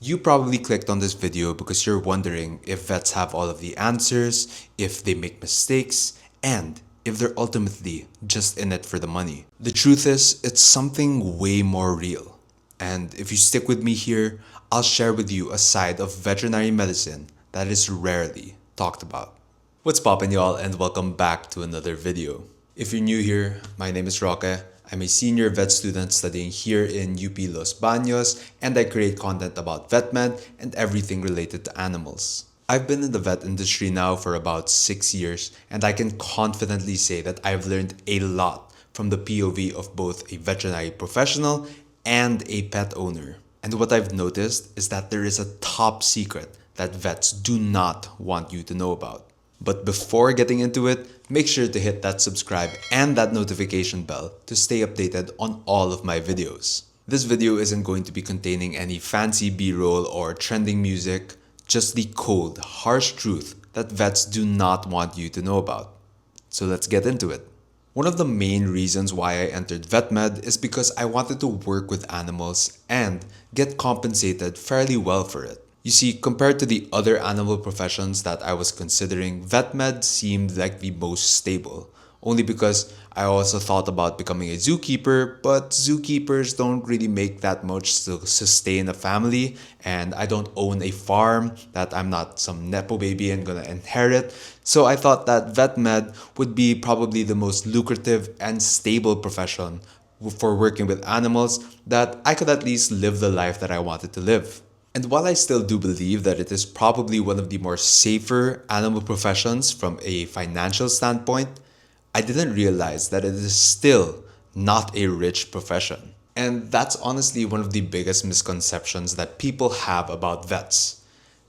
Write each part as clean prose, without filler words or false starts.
You probably clicked on this video because you're wondering if vets have all of the answers, if they make mistakes, and if they're ultimately just in it for the money. The truth is, it's something way more real. And if you stick with me here, I'll share with you a side of veterinary medicine that is rarely talked about. What's poppin', y'all, and welcome back to another video. If you're new here, my name is Roque. I'm a senior vet student studying here in UP Los Baños, and I create content about vet med and everything related to animals. I've been in the vet industry now for about 6 years, and I can confidently say that I've learned a lot from the POV of both a veterinary professional and a pet owner. And what I've noticed is that there is a top secret that vets do not want you to know about. But before getting into it, make sure to hit that subscribe and that notification bell to stay updated on all of my videos. This video isn't going to be containing any fancy B-roll or trending music, just the cold, harsh truth that vets do not want you to know about. So let's get into it. One of the main reasons why I entered vet med is because I wanted to work with animals and get compensated fairly well for it. You see, compared to the other animal professions that I was considering, vet med seemed like the most stable. Only because I also thought about becoming a zookeeper, but zookeepers don't really make that much to sustain a family, and I don't own a farm that I'm not some nepo baby and gonna inherit. So I thought that vet med would be probably the most lucrative and stable profession for working with animals that I could at least live the life that I wanted to live. And while I still do believe that it is probably one of the more safer animal professions from a financial standpoint, I didn't realize that it is still not a rich profession. And that's honestly one of the biggest misconceptions that people have about vets.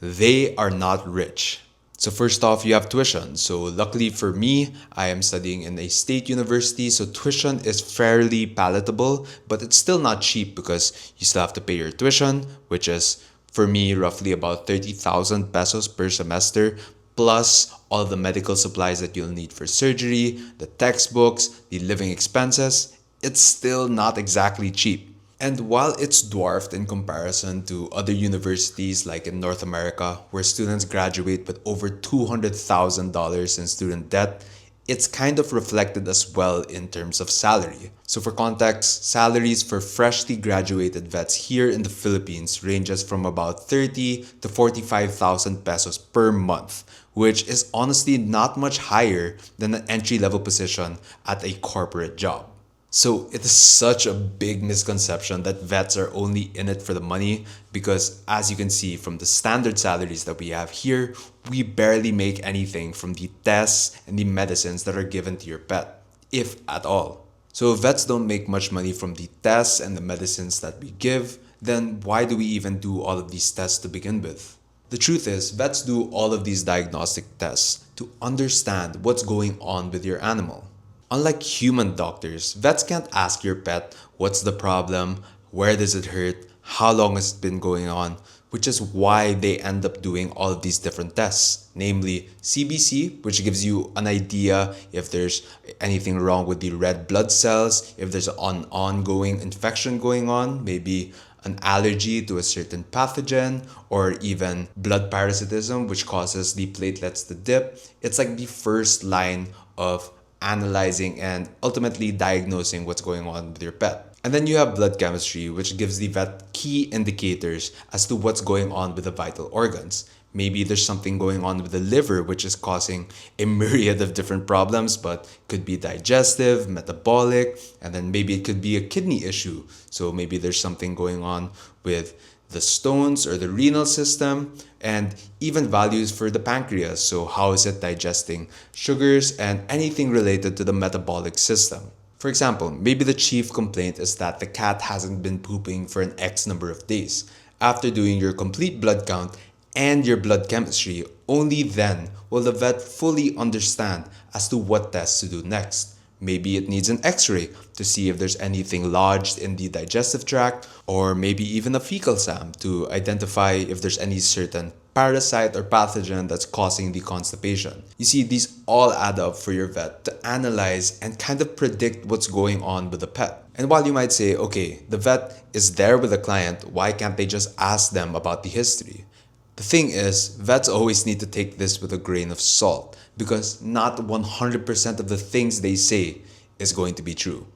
They are not rich. So first off, you have tuition. So luckily for me, I am studying in a state university, so tuition is fairly palatable, but it's still not cheap because you still have to pay your tuition, which is for me roughly about 30,000 pesos per semester, plus all the medical supplies that you'll need for surgery, the textbooks, the living expenses. It's still not exactly cheap. And while it's dwarfed in comparison to other universities like in North America, where students graduate with over $200,000 in student debt, it's kind of reflected as well in terms of salary. So for context, salaries for freshly graduated vets here in the Philippines ranges from about 30 to 45,000 pesos per month, which is honestly not much higher than an entry-level position at a corporate job. So it is such a big misconception that vets are only in it for the money because, as you can see from the standard salaries that we have here, we barely make anything from the tests and the medicines that are given to your pet, if at all. So if vets don't make much money from the tests and the medicines that we give, then why do we even do all of these tests to begin with? The truth is, vets do all of these diagnostic tests to understand what's going on with your animal. Unlike human doctors, vets can't ask your pet what's the problem, where does it hurt, how long has it been going on, which is why they end up doing all of these different tests, namely CBC, which gives you an idea if there's anything wrong with the red blood cells, if there's an ongoing infection going on, maybe an allergy to a certain pathogen, or even blood parasitism, which causes the platelets to dip. It's like the first line of analyzing and ultimately diagnosing what's going on with your pet. And then you have blood chemistry, which gives the vet key indicators as to what's going on with the vital organs. Maybe there's something going on with the liver, which is causing a myriad of different problems, but could be digestive, metabolic, and then maybe it could be a kidney issue. So maybe there's something going on with the stones or the renal system, and even values for the pancreas. So how is it digesting sugars and anything related to the metabolic system? For example, maybe the chief complaint is that the cat hasn't been pooping for an X number of days. After doing your complete blood count and your blood chemistry, only then will the vet fully understand as to what tests to do next. Maybe it needs an x-ray to see if there's anything lodged in the digestive tract, or maybe even a fecal exam to identify if there's any certain parasite or pathogen that's causing the constipation. You see, these all add up for your vet to analyze and kind of predict what's going on with the pet. And while you might say, okay, the vet is there with the client, why can't they just ask them about the history? The thing is, vets always need to take this with a grain of salt because not 100% of the things they say is going to be true.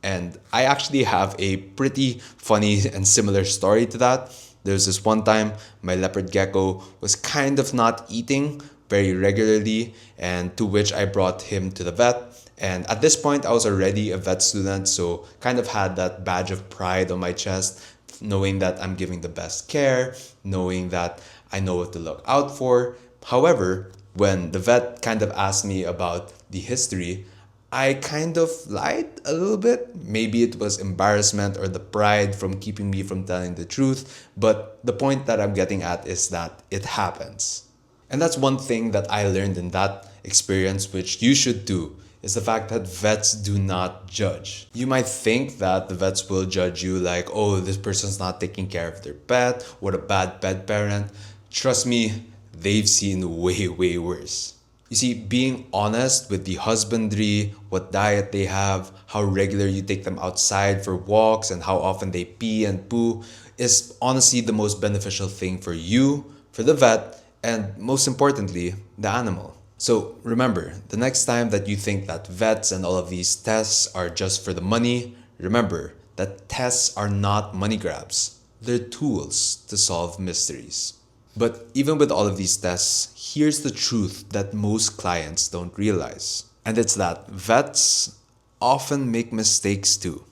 And I actually have a pretty funny and similar story to that. There's this one time my leopard gecko was kind of not eating very regularly, and to which I brought him to the vet. And at this point, I was already a vet student, so kind of had that badge of pride on my chest, knowing that I'm giving the best care, knowing that I know what to look out for. However, when the vet kind of asked me about the history, I kind of lied a little bit. Maybe it was embarrassment or the pride from keeping me from telling the truth. But the point that I'm getting at is that it happens. And that's one thing that I learned in that experience, which you should do, is the fact that vets do not judge. You might think that the vets will judge you like, oh, this person's not taking care of their pet, what a bad pet parent. Trust me, they've seen way, way worse. You see, being honest with the husbandry, what diet they have, how regular you take them outside for walks, and how often they pee and poo is honestly the most beneficial thing for you, for the vet, and most importantly, the animal. So remember, the next time that you think that vets and all of these tests are just for the money, remember that tests are not money grabs. They're tools to solve mysteries. But even with all of these tests, here's the truth that most clients don't realize. And it's that vets often make mistakes too.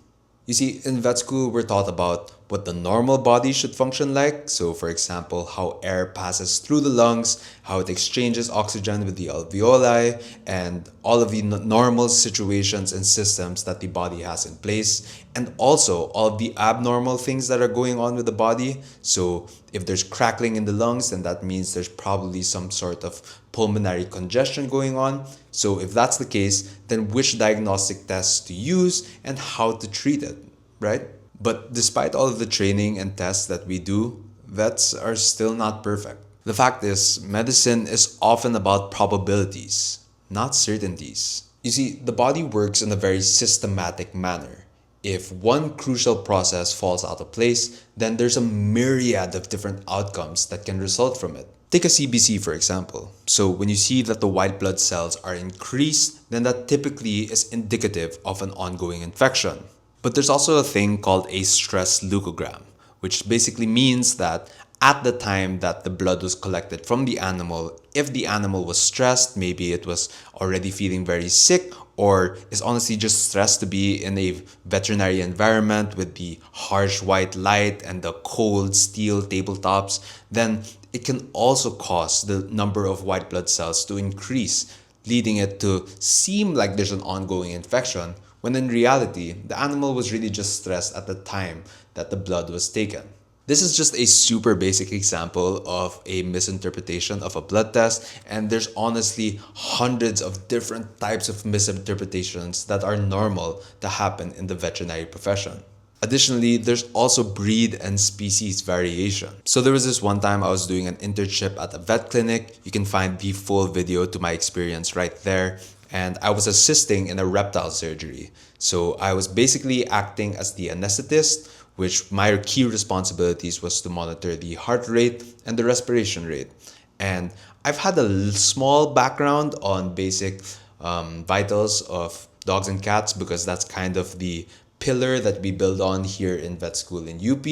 You see, in vet school, we're taught about what the normal body should function like. So, for example, how air passes through the lungs, how it exchanges oxygen with the alveoli, and all of the normal situations and systems that the body has in place. And also all of the abnormal things that are going on with the body. So, if there's crackling in the lungs, then that means there's probably some sort of pulmonary congestion going on. So if that's the case, then which diagnostic tests to use and how to treat it, right? But despite all of the training and tests that we do, vets are still not perfect. The fact is, medicine is often about probabilities, not certainties. You see, the body works in a very systematic manner. If one crucial process falls out of place, then there's a myriad of different outcomes that can result from it. Take a CBC for example. So when you see that the white blood cells are increased, then that typically is indicative of an ongoing infection. But there's also a thing called a stress leukogram, which basically means that at the time that the blood was collected from the animal, if the animal was stressed, maybe it was already feeling very sick, or is honestly just stressed to be in a veterinary environment with the harsh white light and the cold steel tabletops, then it can also cause the number of white blood cells to increase, leading it to seem like there's an ongoing infection, when in reality, the animal was really just stressed at the time that the blood was taken. This is just a super basic example of a misinterpretation of a blood test, and there's honestly hundreds of different types of misinterpretations that are normal to happen in the veterinary profession. Additionally, there's also breed and species variation. So there was this one time I was doing an internship at a vet clinic. You can find the full video to my experience right there. And I was assisting in a reptile surgery. So I was basically acting as the anesthetist, which my key responsibilities was to monitor the heart rate and the respiration rate. And I've had a small background on basic vitals of dogs and cats because that's kind of the pillar that we build on here in vet school in UP.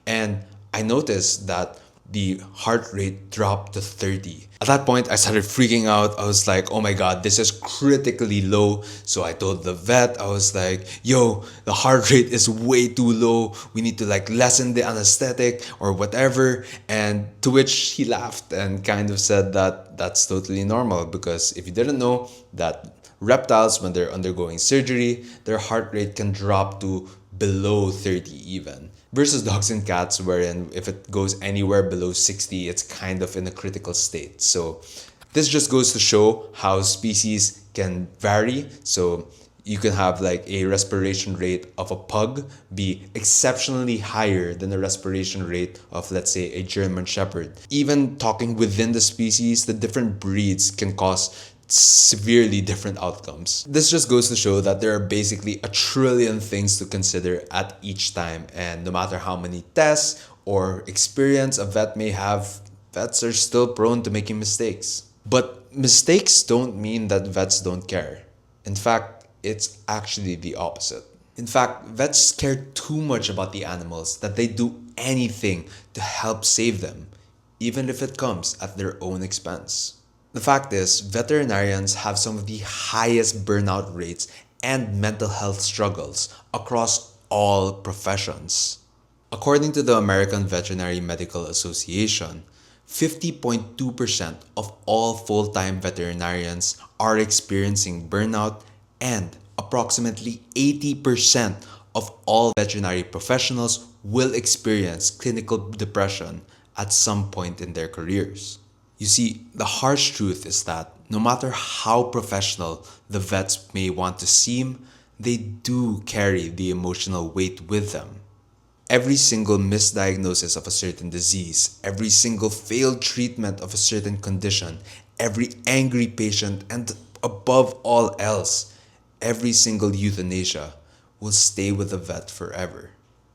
And I noticed that the heart rate dropped to 30. At that point, I started freaking out. I was like, oh my God, this is critically low. So I told the vet, I was like, yo, the heart rate is way too low. We need to like lessen the anesthetic or whatever. And to which he laughed and kind of said that that's totally normal because if you didn't know that reptiles, when they're undergoing surgery, their heart rate can drop to below 30 even. Versus dogs and cats, wherein if it goes anywhere below 60, it's kind of in a critical state. So this just goes to show how species can vary. So You can have like a respiration rate of a pug be exceptionally higher than the respiration rate of, let's say, a German Shepherd. Even talking within the species, the different breeds can cause severely different outcomes. This just goes to show that there are basically a trillion things to consider at each time, and no matter how many tests or experience a vet may have, vets are still prone to making mistakes. But mistakes don't mean that vets don't care. In fact, it's actually the opposite. In fact, vets care too much about the animals that they do anything to help save them, even if it comes at their own expense. The fact is, veterinarians have some of the highest burnout rates and mental health struggles across all professions. According to the American Veterinary Medical Association, 50.2% of all full-time veterinarians are experiencing burnout, and approximately 80% of all veterinary professionals will experience clinical depression at some point in their careers. You see, the harsh truth is that no matter how professional the vets may want to seem, they do carry the emotional weight with them. Every single misdiagnosis of a certain disease, every single failed treatment of a certain condition, every angry patient, and above all else, every single euthanasia will stay with the vet forever.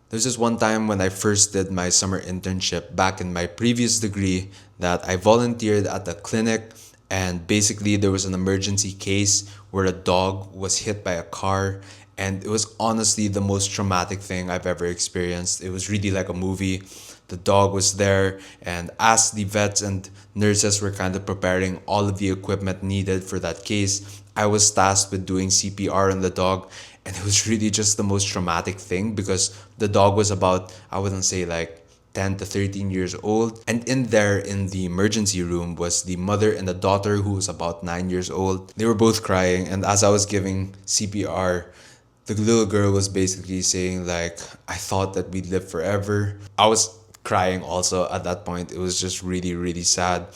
There's this one time when I first did my summer internship back in my previous degree that I volunteered at a clinic, and basically there was an emergency case where a dog was hit by a car, and it was honestly the most traumatic thing I've ever experienced. It was really like a movie. The dog was there, and as the vets and nurses were kind of preparing all of the equipment needed for that case, I was tasked with doing CPR on the dog, and it was really just the most traumatic thing because the dog was about, I wouldn't say like 10 to 13 years old. And in there, in the emergency room, was the mother and the daughter who was about 9 years old. They were both crying, and as I was giving CPR, the little girl was basically saying like, I thought that we'd live forever. I was crying also at that point. It was just really, really sad.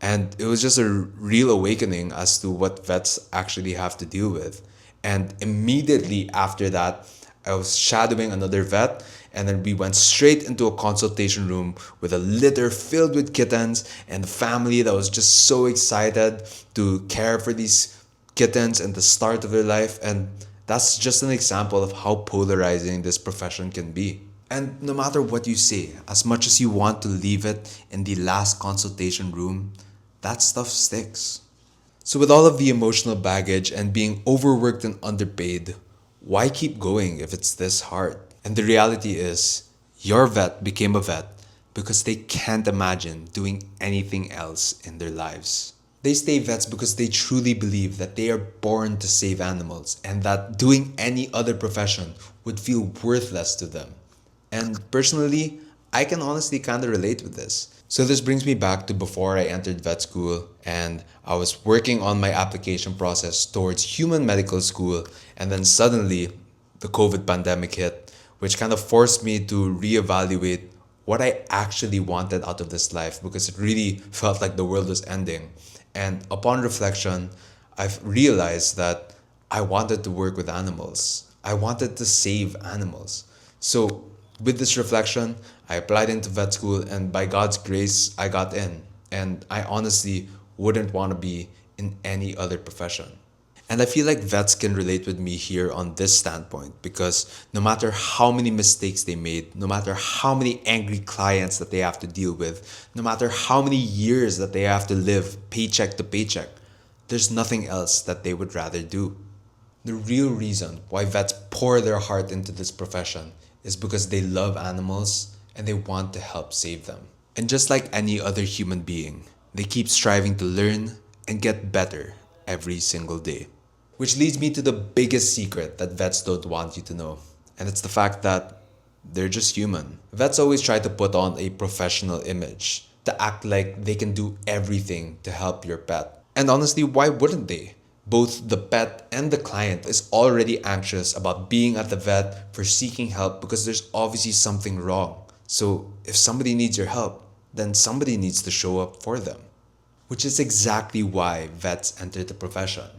And it was just a real awakening as to what vets actually have to deal with. And immediately after that, I was shadowing another vet, and then we went straight into a consultation room with a litter filled with kittens and a family that was just so excited to care for these kittens and the start of their life. And that's just an example of how polarizing this profession can be. And no matter what you say, as much as you want to leave it in the last consultation room, that stuff sticks. So with all of the emotional baggage and being overworked and underpaid, why keep going if it's this hard? And the reality is, your vet became a vet because they can't imagine doing anything else in their lives. They stay vets because they truly believe that they are born to save animals and that doing any other profession would feel worthless to them. And personally, I can honestly kind of relate with this. So this brings me back to before I entered vet school, and I was working on my application process towards human medical school, and then suddenly the COVID pandemic hit, which kind of forced me to reevaluate what I actually wanted out of this life because it really felt like the world was ending. And upon reflection, I've realized that I wanted to work with animals. I wanted to save animals. So with this reflection, I applied into vet school, and by God's grace, I got in. And I honestly wouldn't want to be in any other profession. And I feel like vets can relate with me here on this standpoint because no matter how many mistakes they made, no matter how many angry clients that they have to deal with, no matter how many years that they have to live paycheck to paycheck, there's nothing else that they would rather do. The real reason why vets pour their heart into this profession is because they love animals and they want to help save them. And just like any other human being, they keep striving to learn and get better every single day. Which leads me to the biggest secret that vets don't want you to know. And it's the fact that they're just human. Vets always try to put on a professional image, to act like they can do everything to help your pet. And honestly, why wouldn't they? Both the pet and the client is already anxious about being at the vet for seeking help because there's obviously something wrong. So if somebody needs your help, then somebody needs to show up for them. Which is exactly why vets enter the profession.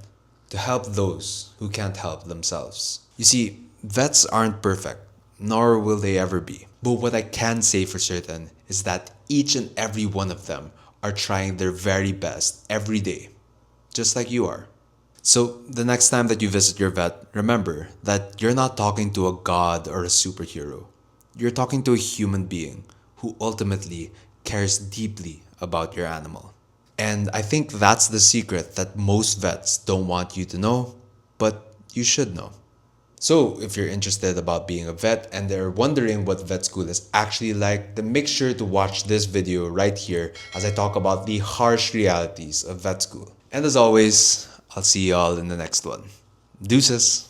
to help those who can't help themselves. You see, vets aren't perfect, nor will they ever be. But what I can say for certain is that each and every one of them are trying their very best every day, just like you are. So, the next time that you visit your vet, remember that you're not talking to a god or a superhero. You're talking to a human being who ultimately cares deeply about your animal. And I think that's the secret that most vets don't want you to know, but you should know. So, if you're interested about being a vet and they're wondering what vet school is actually like, then make sure to watch this video right here as I talk about the harsh realities of vet school. And as always, I'll see y'all in the next one. Deuces!